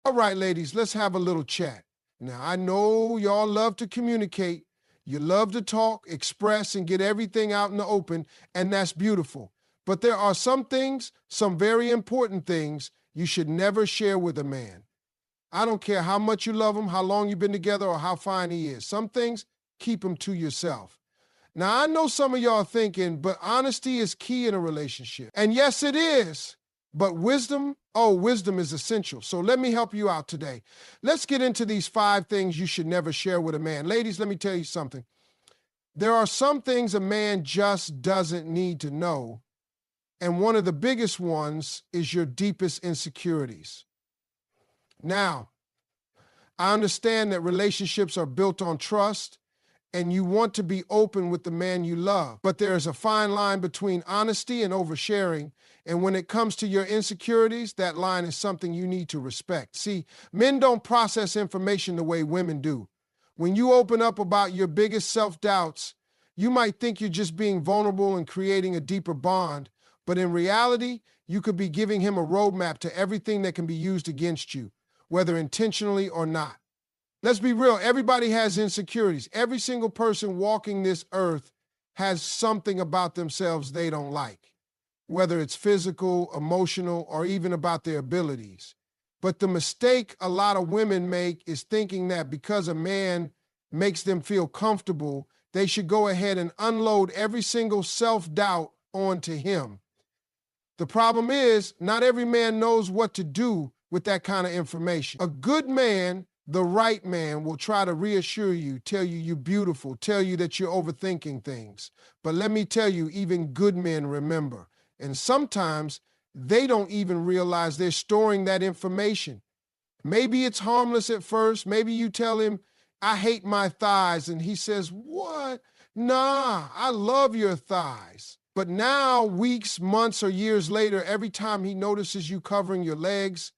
All right, ladies, let's have a little chat. Now, I know y'all love to communicate. You love to talk, express, and get everything out in the open, and that's beautiful. But there are some things, some very important things, you should never share with a man. I don't care how much you love him, how long you've been together, or how fine he is. Some things, keep them to yourself. Now, I know some of y'all are thinking, but honesty is key in a relationship. And yes, it is. But wisdom is essential. So let me help you out today. Let's get into these 5 things you should never share with a man. Ladies, let me tell you something. There are some things a man just doesn't need to know. And one of the biggest ones is your deepest insecurities. Now, I understand that relationships are built on trust, and you want to be open with the man you love. But there is a fine line between honesty and oversharing. And when it comes to your insecurities, that line is something you need to respect. See, men don't process information the way women do. When you open up about your biggest self-doubts, you might think you're just being vulnerable and creating a deeper bond. But in reality, you could be giving him a roadmap to everything that can be used against you, whether intentionally or not. Let's be real. Everybody has insecurities. Every single person walking this earth has something about themselves they don't like, whether it's physical, emotional, or even about their abilities. But the mistake a lot of women make is thinking that because a man makes them feel comfortable, they should go ahead and unload every single self-doubt onto him. The problem is, not every man knows what to do with that kind of information. A good man, the right man, will try to reassure you, tell you you're beautiful, tell you that you're overthinking things. But let me tell you, even good men remember. And sometimes they don't even realize they're storing that information. Maybe it's harmless at first. Maybe you tell him, I hate my thighs. And he says, what? Nah, I love your thighs. But now, weeks, months, or years later, every time he notices you covering your legs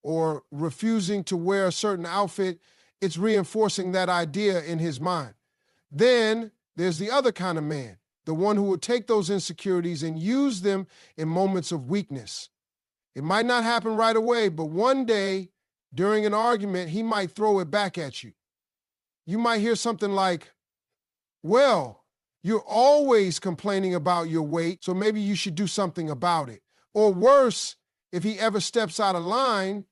or refusing to wear a certain outfit, it's reinforcing that idea in his mind. Then there's the other kind of man, the one who will take those insecurities and use them in moments of weakness. It might not happen right away, but one day during an argument, he might throw it back at you. You might hear something like, well, you're always complaining about your weight, so maybe you should do something about it. Or worse, if he ever steps out of line,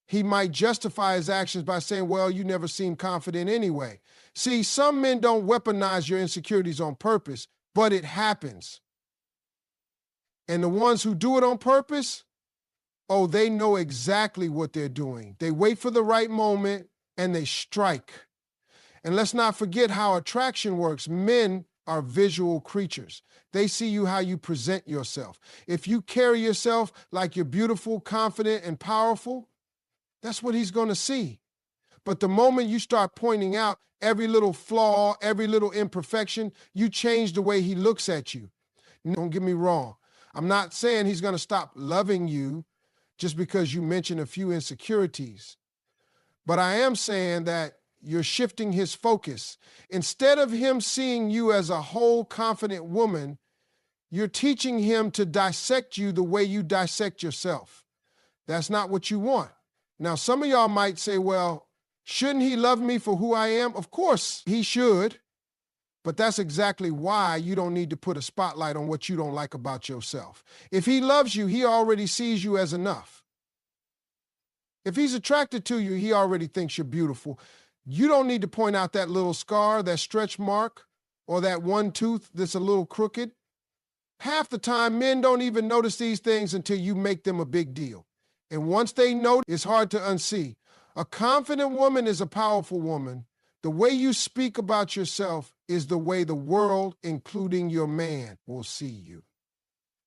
he might justify his actions by saying, well, you never seem confident anyway. See, some men don't weaponize your insecurities on purpose, but it happens. And the ones who do it on purpose, oh, they know exactly what they're doing. They wait for the right moment and they strike. And let's not forget how attraction works. Men are visual creatures. They see you how you present yourself. If you carry yourself like you're beautiful, confident, and powerful, that's what he's going to see. But the moment you start pointing out every little flaw, every little imperfection, you change the way he looks at you. Don't get me wrong. I'm not saying he's going to stop loving you just because you mention a few insecurities. But I am saying that you're shifting his focus. Instead of him seeing you as a whole, confident woman, you're teaching him to dissect you the way you dissect yourself. That's not what you want. Now, some of y'all might say, well, shouldn't he love me for who I am? Of course he should. But that's exactly why you don't need to put a spotlight on what you don't like about yourself. If he loves you, he already sees you as enough. If he's attracted to you, he already thinks you're beautiful. You don't need to point out that little scar, that stretch mark, or that one tooth that's a little crooked. Half the time, men don't even notice these things until you make them a big deal. And once they know, it's hard to unsee. A confident woman is a powerful woman. The way you speak about yourself is the way the world, including your man, will see you.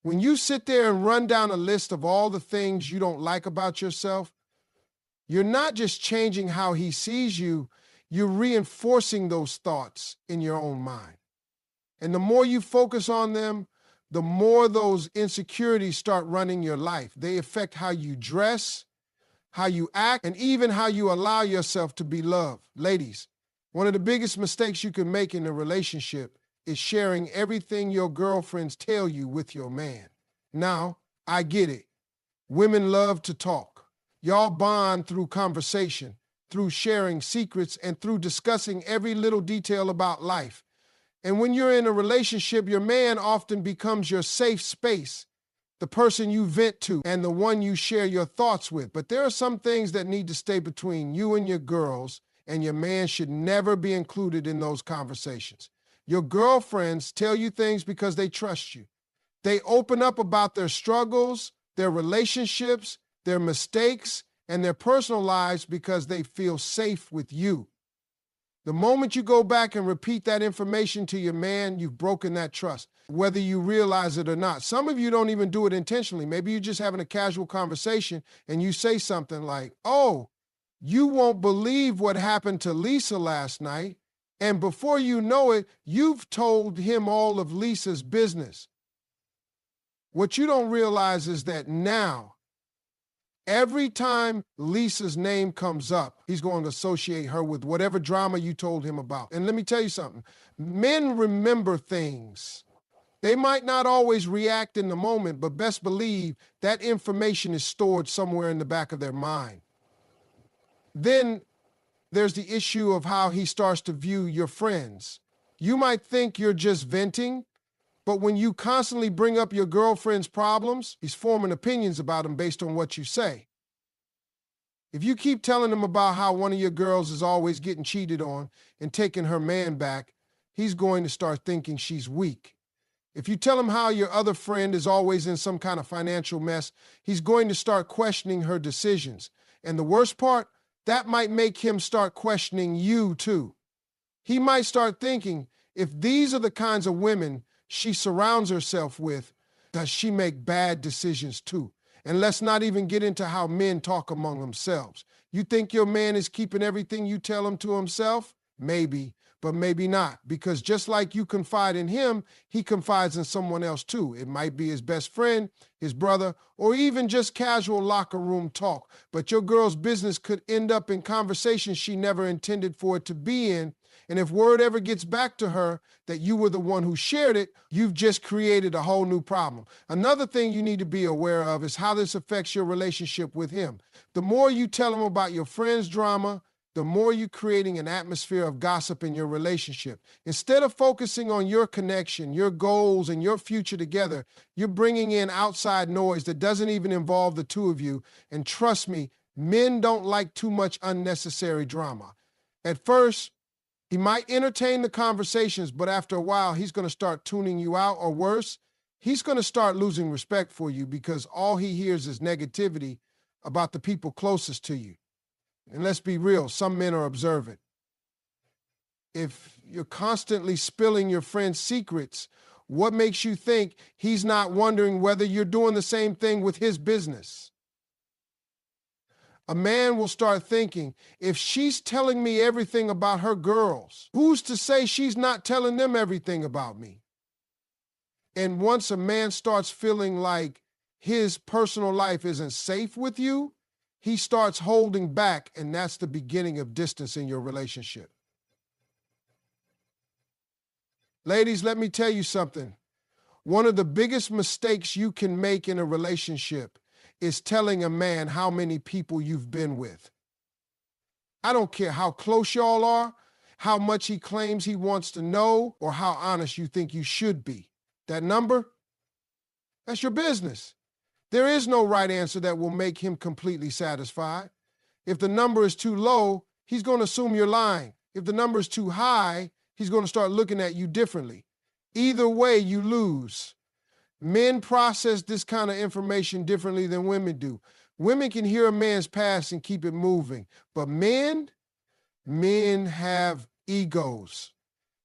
When you sit there and run down a list of all the things you don't like about yourself, you're not just changing how he sees you, you're reinforcing those thoughts in your own mind. And the more you focus on them, the more those insecurities start running your life. They affect how you dress, how you act, and even how you allow yourself to be loved. Ladies, one of the biggest mistakes you can make in a relationship is sharing everything your girlfriends tell you with your man. Now, I get it. Women love to talk. Y'all bond through conversation, through sharing secrets, and through discussing every little detail about life. And when you're in a relationship, your man often becomes your safe space, the person you vent to, and the one you share your thoughts with. But there are some things that need to stay between you and your girls, and your man should never be included in those conversations. Your girlfriends tell you things because they trust you. They open up about their struggles, their relationships, their mistakes, and their personal lives because they feel safe with you. The moment you go back and repeat that information to your man, you've broken that trust, whether you realize it or not. Some of you don't even do it intentionally. Maybe you're just having a casual conversation and you say something like, "Oh, you won't believe what happened to Lisa last night." And before you know it, you've told him all of Lisa's business. What you don't realize is that now, every time Lisa's name comes up, he's going to associate her with whatever drama you told him about. And let me tell you something. Men remember things. They might not always react in the moment, but best believe that information is stored somewhere in the back of their mind. Then there's the issue of how he starts to view your friends. You might think you're just venting, but when you constantly bring up your girlfriend's problems, he's forming opinions about them based on what you say. If you keep telling him about how one of your girls is always getting cheated on and taking her man back, he's going to start thinking she's weak. If you tell him how your other friend is always in some kind of financial mess, he's going to start questioning her decisions. And the worst part, that might make him start questioning you too. He might start thinking, if these are the kinds of women she surrounds herself with, does she make bad decisions too? And let's not even get into how men talk among themselves. You think your man is keeping everything you tell him to himself? Maybe, but maybe not. Because just like you confide in him, he confides in someone else too. It might be his best friend, his brother, or even just casual locker room talk. But your girl's business could end up in conversations she never intended for it to be in. And if word ever gets back to her that you were the one who shared it, you've just created a whole new problem. Another thing you need to be aware of is how this affects your relationship with him. The more you tell him about your friend's drama, the more you're creating an atmosphere of gossip in your relationship. Instead of focusing on your connection, your goals, and your future together, you're bringing in outside noise that doesn't even involve the two of you. And trust me, men don't like too much unnecessary drama. At first, he might entertain the conversations, but after a while, he's going to start tuning you out, or worse, he's going to start losing respect for you because all he hears is negativity about the people closest to you. And let's be real, some men are observant. If you're constantly spilling your friend's secrets, what makes you think he's not wondering whether you're doing the same thing with his business? A man will start thinking, if she's telling me everything about her girls, who's to say she's not telling them everything about me? And once a man starts feeling like his personal life isn't safe with you, he starts holding back, and that's the beginning of distance in your relationship. Ladies, let me tell you something. One of the biggest mistakes you can make in a relationship is telling a man how many people you've been with. I don't care how close y'all are, how much he claims he wants to know, or how honest you think you should be. That number, that's your business. There is no right answer that will make him completely satisfied. If the number is too low, he's going to assume you're lying. If the number is too high, he's going to start looking at you differently. Either way, you lose. Men process this kind of information differently than women do. Women can hear a man's past and keep it moving. But men have egos.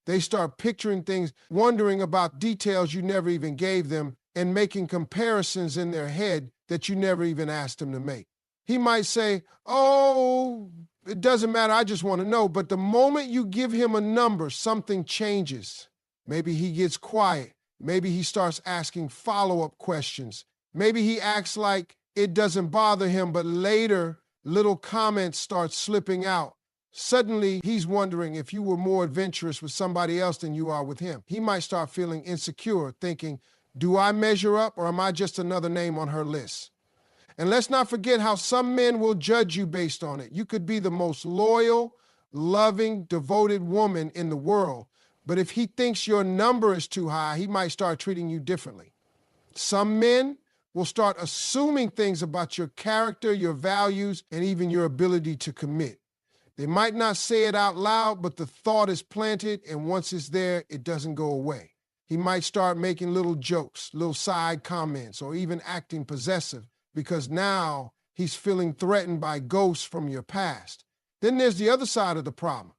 They start picturing things, wondering about details you never even gave them, and making comparisons in their head that you never even asked them to make. He might say, "Oh, it doesn't matter, I just want to know." But the moment you give him a number, something changes. Maybe he gets quiet. Maybe he starts asking follow-up questions. Maybe he acts like it doesn't bother him, but later, little comments start slipping out. Suddenly, he's wondering if you were more adventurous with somebody else than you are with him. He might start feeling insecure, thinking, do I measure up, or am I just another name on her list? And let's not forget how some men will judge you based on it. You could be the most loyal, loving, devoted woman in the world, but if he thinks your number is too high, he might start treating you differently. Some men will start assuming things about your character, your values, and even your ability to commit. They might not say it out loud, but the thought is planted, and once it's there, it doesn't go away. He might start making little jokes, little side comments, or even acting possessive because now he's feeling threatened by ghosts from your past. Then there's the other side of the problem.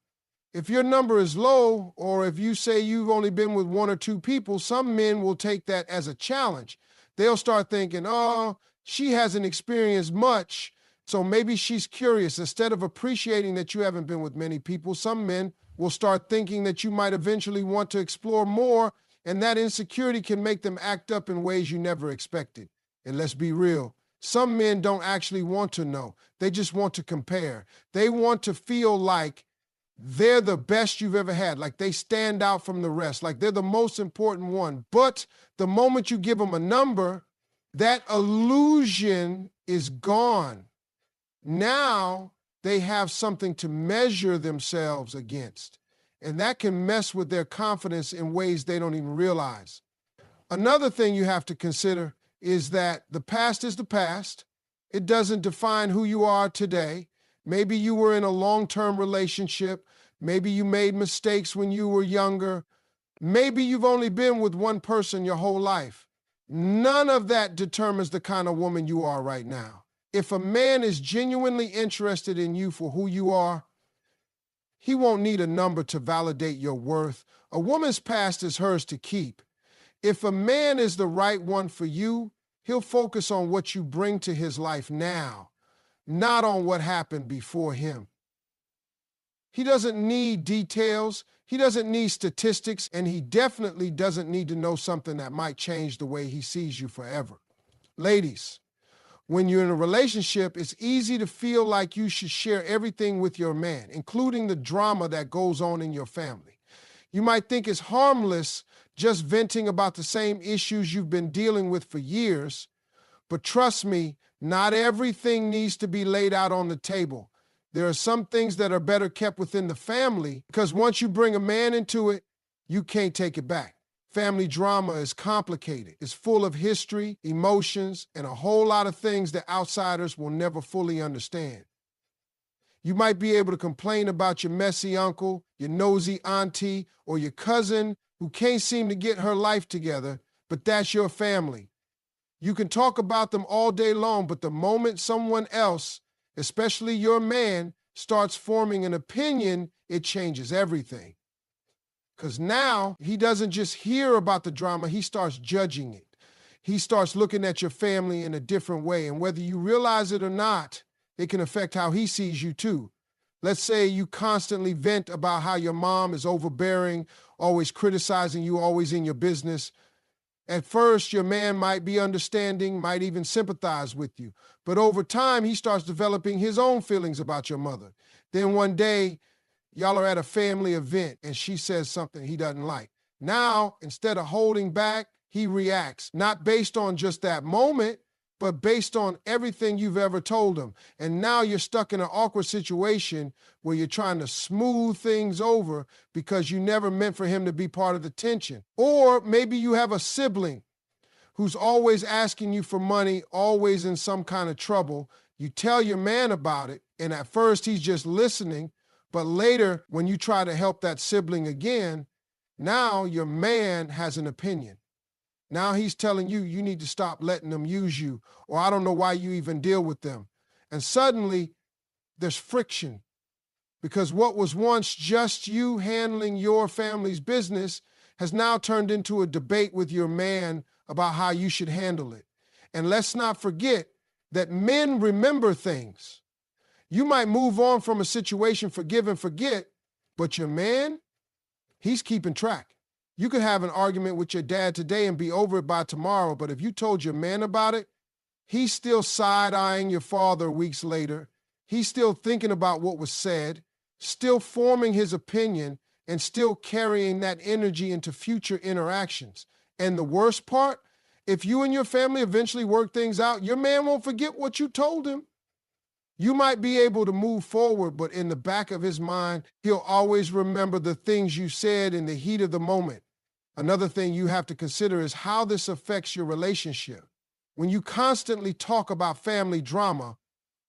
If your number is low, or if you say you've only been with one or two people, some men will take that as a challenge. They'll start thinking, oh, she hasn't experienced much, so maybe she's curious. Instead of appreciating that you haven't been with many people, some men will start thinking that you might eventually want to explore more, and that insecurity can make them act up in ways you never expected. And let's be real, some men don't actually want to know. They just want to compare. They want to feel like they're the best you've ever had, like they stand out from the rest, like they're the most important one. But the moment you give them a number, that illusion is gone. Now they have something to measure themselves against, and that can mess with their confidence in ways they don't even realize. Another thing you have to consider is that the past is the past. It doesn't define who you are today. Maybe you were in a long-term relationship. Maybe you made mistakes when you were younger. Maybe you've only been with one person your whole life. None of that determines the kind of woman you are right now. If a man is genuinely interested in you for who you are, he won't need a number to validate your worth. A woman's past is hers to keep. If a man is the right one for you, he'll focus on what you bring to his life now, not on what happened before him. He doesn't need details, he doesn't need statistics, and he definitely doesn't need to know something that might change the way he sees you forever. Ladies, when you're in a relationship, it's easy to feel like you should share everything with your man, including the drama that goes on in your family. You might think it's harmless just venting about the same issues you've been dealing with for years, but trust me, not everything needs to be laid out on the table. There are some things that are better kept within the family because once you bring a man into it, you can't take it back. Family drama is complicated. It's full of history, emotions, and a whole lot of things that outsiders will never fully understand. You might be able to complain about your messy uncle, your nosy auntie, or your cousin who can't seem to get her life together, but that's your family. You can talk about them all day long, but the moment someone else, especially your man, starts forming an opinion, it changes everything. Because now he doesn't just hear about the drama, he starts judging it. He starts looking at your family in a different way, and whether you realize it or not, it can affect how he sees you too. Let's say you constantly vent about how your mom is overbearing, always criticizing you, always in your business. At first, your man might be understanding, might even sympathize with you. But over time, he starts developing his own feelings about your mother. Then one day, y'all are at a family event and she says something he doesn't like. Now, instead of holding back, he reacts, not based on just that moment, but based on everything you've ever told him. And now you're stuck in an awkward situation where you're trying to smooth things over because you never meant for him to be part of the tension. Or maybe you have a sibling who's always asking you for money, always in some kind of trouble. You tell your man about it, and at first he's just listening, but later when you try to help that sibling again, now your man has an opinion. Now he's telling you, you need to stop letting them use you, or I don't know why you even deal with them. And suddenly there's friction because what was once just you handling your family's business has now turned into a debate with your man about how you should handle it. And let's not forget that men remember things. You might move on from a situation, forgive and forget, but your man, he's keeping track. You could have an argument with your dad today and be over it by tomorrow, but if you told your man about it, he's still side-eyeing your father weeks later. He's still thinking about what was said, still forming his opinion, and still carrying that energy into future interactions. And the worst part If you and your family eventually work things out, your man won't forget what you told him. You might be able to move forward, but in the back of his mind, he'll always remember the things you said in the heat of the moment. Another thing you have to consider is how this affects your relationship. When you constantly talk about family drama,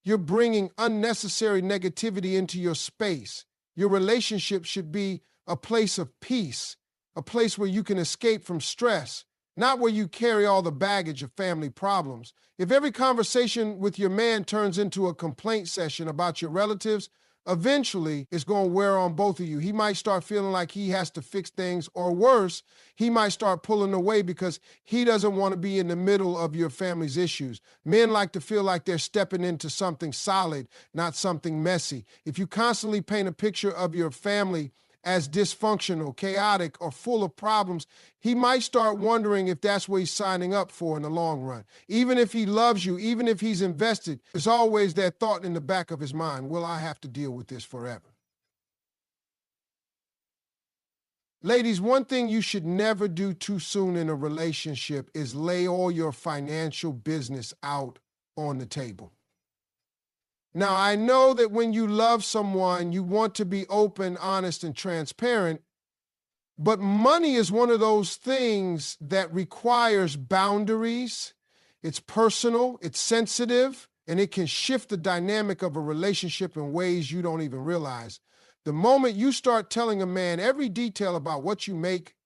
you're bringing unnecessary negativity into your space. Your relationship should be a place of peace, a place where you can escape from stress, not where you carry all the baggage of family problems. If every conversation with your man turns into a complaint session about your relatives, eventually it's going to wear on both of you. He might start feeling like he has to fix things, or worse, he might start pulling away because he doesn't want to be in the middle of your family's issues. Men like to feel like they're stepping into something solid, not something messy. If you constantly paint a picture of your family as dysfunctional, chaotic, or full of problems, he might start wondering if that's what he's signing up for in the long run. Even if he loves you, even if he's invested, there's always that thought in the back of his mind, will I have to deal with this forever? Ladies, one thing you should never do too soon in a relationship is lay all your financial business out on the table. Now, I know that when you love someone, you want to be open, honest, and transparent, but money is one of those things that requires boundaries. It's personal, it's sensitive, and it can shift the dynamic of a relationship in ways you don't even realize. The moment you start telling a man every detail about what you make,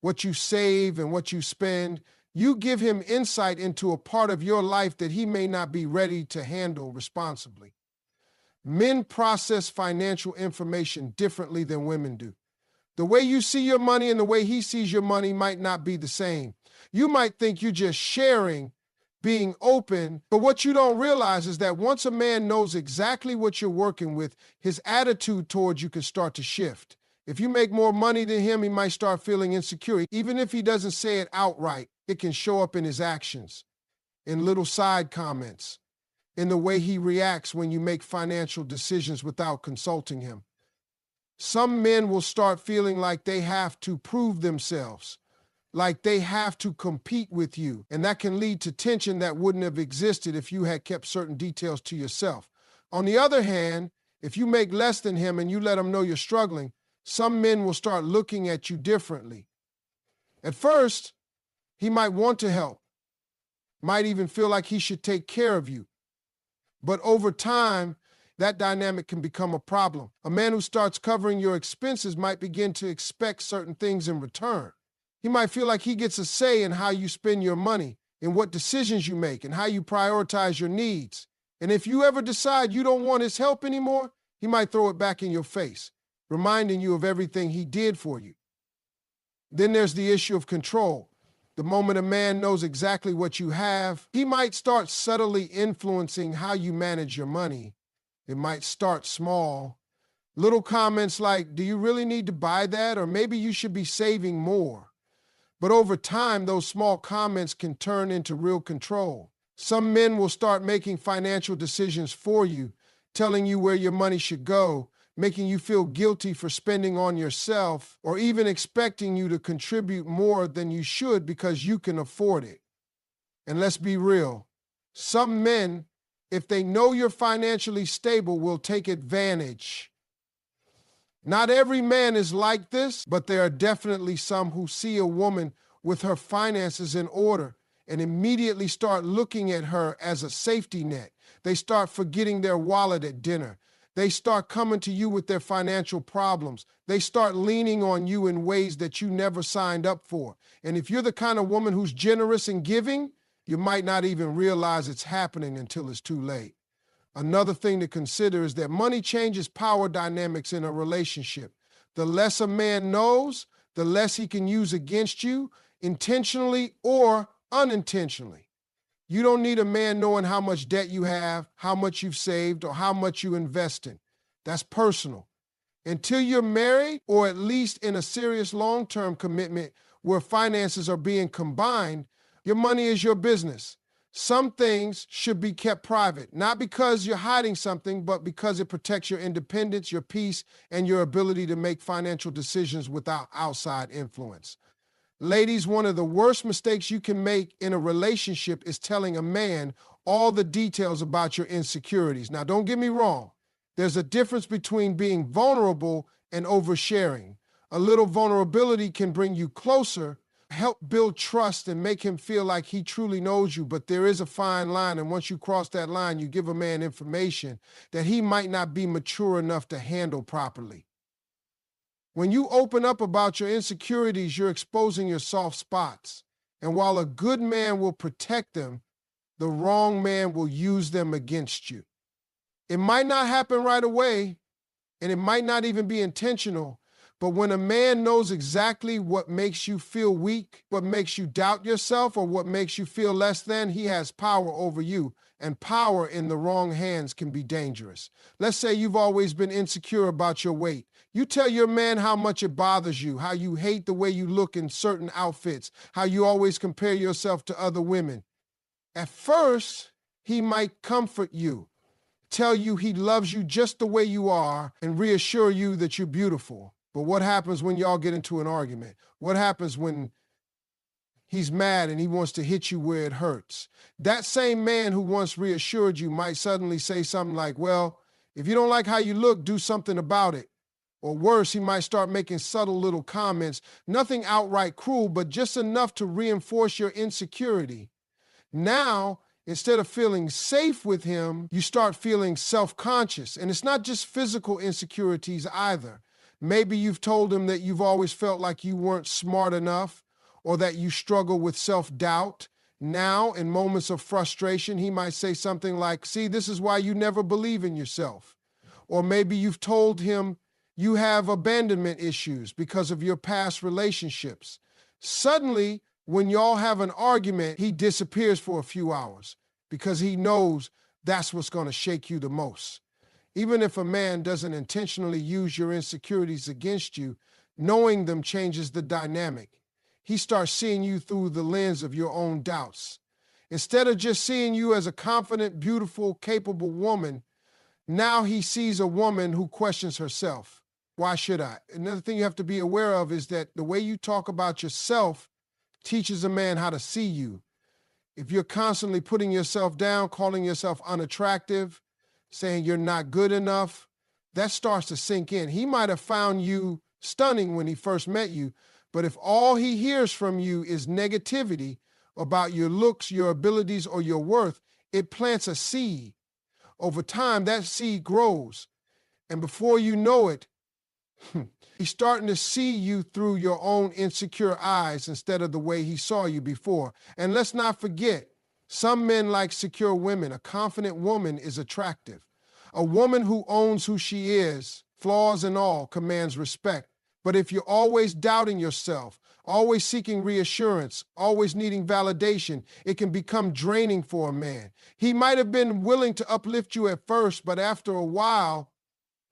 what you save, and what you spend, you give him insight into a part of your life that he may not be ready to handle responsibly. Men process financial information differently than women do. The way you see your money and the way he sees your money might not be the same. You might think you're just sharing, being open, but what you don't realize is that once a man knows exactly what you're working with, his attitude towards you can start to shift. If you make more money than him, he might start feeling insecure. Even if he doesn't say it outright, it can show up in his actions, in little side comments, in the way he reacts when you make financial decisions without consulting him. Some men will start feeling like they have to prove themselves, like they have to compete with you, and that can lead to tension that wouldn't have existed if you had kept certain details to yourself. On the other hand, if you make less than him and you let him know you're struggling, some men will start looking at you differently. At first, he might want to help, might even feel like he should take care of you. But over time, that dynamic can become a problem. A man who starts covering your expenses might begin to expect certain things in return. He might feel like he gets a say in how you spend your money, in what decisions you make, and how you prioritize your needs. And if you ever decide you don't want his help anymore, he might throw it back in your face, reminding you of everything he did for you. Then there's the issue of control. The moment a man knows exactly what you have, he might start subtly influencing how you manage your money. It might start small. Little comments like, do you really need to buy that? Or maybe you should be saving more. But over time, those small comments can turn into real control. Some men will start making financial decisions for you, telling you where your money should go, making you feel guilty for spending on yourself, or even expecting you to contribute more than you should because you can afford it. And let's be real, some men, if they know you're financially stable, will take advantage. Not every man is like this, but there are definitely some who see a woman with her finances in order and immediately start looking at her as a safety net. They start forgetting their wallet at dinner. They start coming to you with their financial problems. They start leaning on you in ways that you never signed up for. And if you're the kind of woman who's generous and giving, you might not even realize it's happening until it's too late. Another thing to consider is that money changes power dynamics in a relationship. The less a man knows, the less he can use against you, intentionally or unintentionally. You don't need a man knowing how much debt you have, how much you've saved, or how much you invest in. That's personal. Until you're married, or at least in a serious long-term commitment where finances are being combined, your money is your business. Some things should be kept private, not because you're hiding something, but because it protects your independence, your peace, and your ability to make financial decisions without outside influence. Ladies, one of the worst mistakes you can make in a relationship is telling a man all the details about your insecurities. Now, don't get me wrong. There's a difference between being vulnerable and oversharing. A little vulnerability can bring you closer, help build trust, and make him feel like he truly knows you. But there is a fine line, and once you cross that line, you give a man information that he might not be mature enough to handle properly. When you open up about your insecurities, you're exposing your soft spots. And while a good man will protect them, the wrong man will use them against you. It might not happen right away, and it might not even be intentional, but when a man knows exactly what makes you feel weak, what makes you doubt yourself, or what makes you feel less than, he has power over you. And power in the wrong hands can be dangerous. Let's say you've always been insecure about your weight. You tell your man how much it bothers you, how you hate the way you look in certain outfits, how you always compare yourself to other women. At first, he might comfort you, tell you he loves you just the way you are, and reassure you that you're beautiful. But what happens when y'all get into an argument? What happens when he's mad and he wants to hit you where it hurts? That same man who once reassured you might suddenly say something like, well, if you don't like how you look, do something about it. Or worse, he might start making subtle little comments, nothing outright cruel, but just enough to reinforce your insecurity. Now, instead of feeling safe with him, you start feeling self-conscious. And it's not just physical insecurities either. Maybe you've told him that you've always felt like you weren't smart enough, or that you struggle with self-doubt. Now, in moments of frustration, he might say something like, see, this is why you never believe in yourself. Or maybe you've told him you have abandonment issues because of your past relationships. Suddenly, when y'all have an argument, he disappears for a few hours because he knows that's what's going to shake you the most. Even if a man doesn't intentionally use your insecurities against you, knowing them changes the dynamic. He starts seeing you through the lens of your own doubts. Instead of just seeing you as a confident, beautiful, capable woman, now he sees a woman who questions herself. Why should I? Another thing you have to be aware of is that the way you talk about yourself teaches a man how to see you. If you're constantly putting yourself down, calling yourself unattractive, saying you're not good enough, that starts to sink in. He might have found you stunning when he first met you, but if all he hears from you is negativity about your looks, your abilities, or your worth, it plants a seed. Over time, that seed grows. And before you know it, he's starting to see you through your own insecure eyes instead of the way he saw you before. And let's not forget, some men like secure women. A confident woman is attractive. A woman who owns who she is, flaws and all, commands respect. But if you're always doubting yourself, always seeking reassurance, always needing validation, it can become draining for a man. He might have been willing to uplift you at first, but after a while,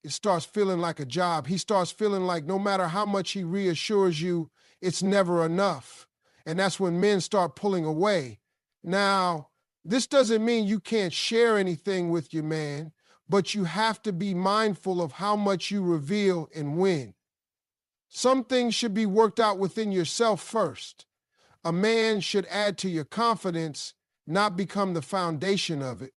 it starts feeling like a job. He starts feeling like no matter how much he reassures you, it's never enough. And that's when men start pulling away. Now, this doesn't mean you can't share anything with your man, but you have to be mindful of how much you reveal and when. Some things should be worked out within yourself first. A man should add to your confidence, not become the foundation of it.